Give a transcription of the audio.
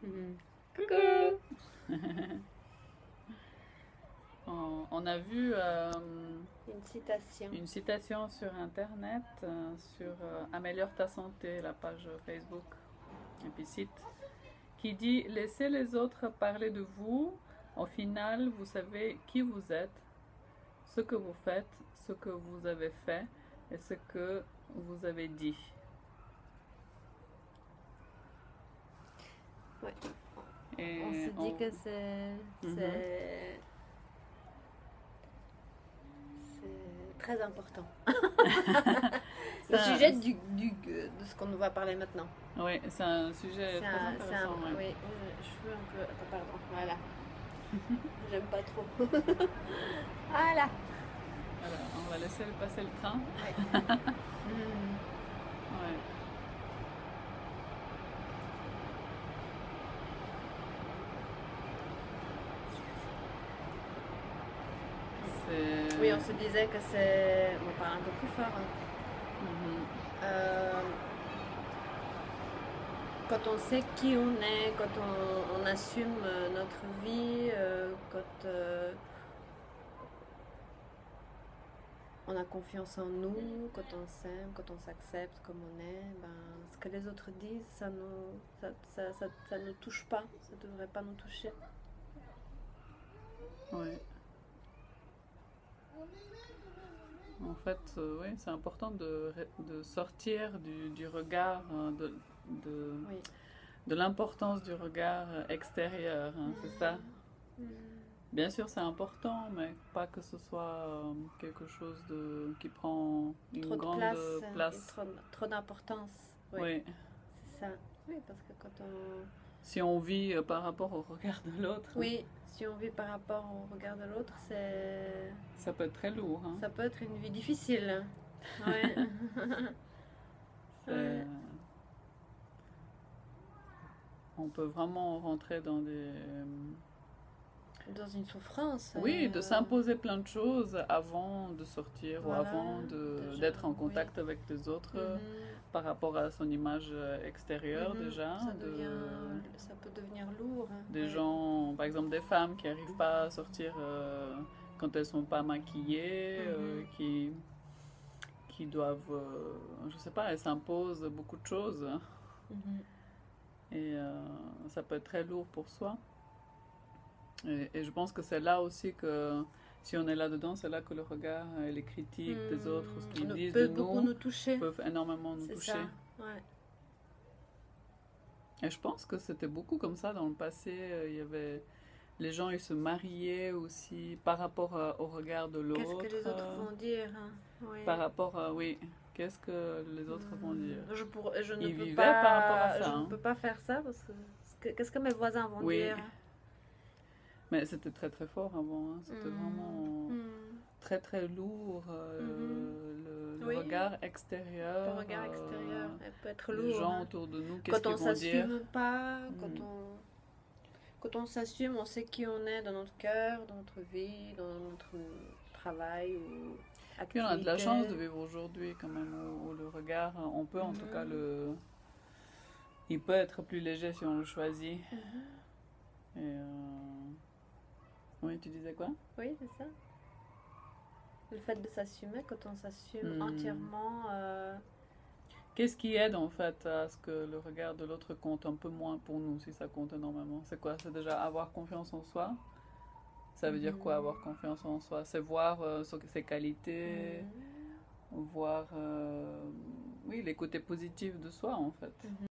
Mhm. Coucou! On a vu Une citation. une citation sur Internet sur Améliore ta santé, la page Facebook, et puis site, qui dit: Laissez les autres parler de vous. Au final, vous savez qui vous êtes, ce que vous faites, ce que vous avez fait et ce que vous avez dit. Ouais. Et On se dit que c'est très important. Le Ça- sujet de ce qu'on va parler maintenant. Oui, c'est un sujet très intéressant. Ouais. Oui, cheveux un peu. Attends, pardon. Voilà. J'aime pas trop. Voilà. Voilà, on va laisser passer le train. Ouais. Ouais. Oui, on se disait que c'est. On parle un peu plus fort. Hein. Euh, Quand on sait qui on est, quand on assume notre vie, quand on a confiance en nous, quand on s'aime, quand on s'accepte comme on est, ben, ce que les autres disent, ça nous touche pas, ça devrait pas nous toucher. Ouais. En fait, oui, c'est important de sortir du regard, Oui. de l'importance du regard extérieur, hein, c'est ça. Bien sûr, c'est important, mais pas que ce soit quelque chose qui prend une Trop de grande place, place. trop d'importance. Oui, Oui. c'est ça. Oui, parce que quand on... Si on vit par rapport au regard de l'autre, Oui, si on vit par rapport au regard de l'autre, ça peut être très lourd. Hein. ça peut être une vie difficile. Ouais. Ouais. On peut vraiment rentrer dans Dans une souffrance. Oui, de s'imposer plein de choses avant de sortir ou Voilà, avant déjà, d'être en oui. contact avec les autres Mhm. par rapport à son image extérieure Mhm. déjà. Ça peut devenir lourd. Hein. Des Ouais. gens, par exemple des femmes qui n'arrivent pas à sortir quand elles sont pas maquillées, qui doivent, je sais pas, elles s'imposent beaucoup de choses Mhm. et ça peut être très lourd pour soi. Et je pense que c'est là aussi que, si on est là-dedans, c'est là que le regard et les critiques des autres, ce qu'ils disent peut de beaucoup nous, nous toucher. peuvent énormément nous C'est toucher. ça. Ouais. Et je pense que c'était beaucoup comme ça dans le passé. Il y avait les gens, ils se mariaient aussi par rapport au regard de l'autre. Qu'est-ce que les autres vont dire? Hein. Ouais. Par rapport à, oui, qu'est-ce que les autres vont dire. Je ne Ils peux vivaient pas, par rapport à ça. je ne Hein. peux pas faire ça parce que qu'est-ce que mes voisins vont Oui. dire? Mais c'était très très fort avant. Hein. C'était vraiment très très lourd. Le Oui. regard extérieur. Le regard extérieur, elle peut être Les lourd. gens Hein. autour de nous, qu'est-ce Quand qu'ils on vont dire. s'assume pas, quand on s'assume, on sait qui on est dans notre cœur, dans notre vie, dans notre travail ou Puis on a de la activité. chance de vivre aujourd'hui quand même où le regard, on peut en tout cas il peut être plus léger si on le choisit. Et oui, tu disais quoi? Oui, c'est ça. Le fait de s'assumer, quand on s'assume entièrement. Qu'est-ce qui aide en fait à ce que le regard de l'autre compte un peu moins pour nous, si ça compte énormément? C'est quoi? C'est déjà avoir confiance en soi? Ça veut dire quoi, avoir confiance en soi? C'est voir ses qualités, voir oui, les côtés positifs de soi en fait.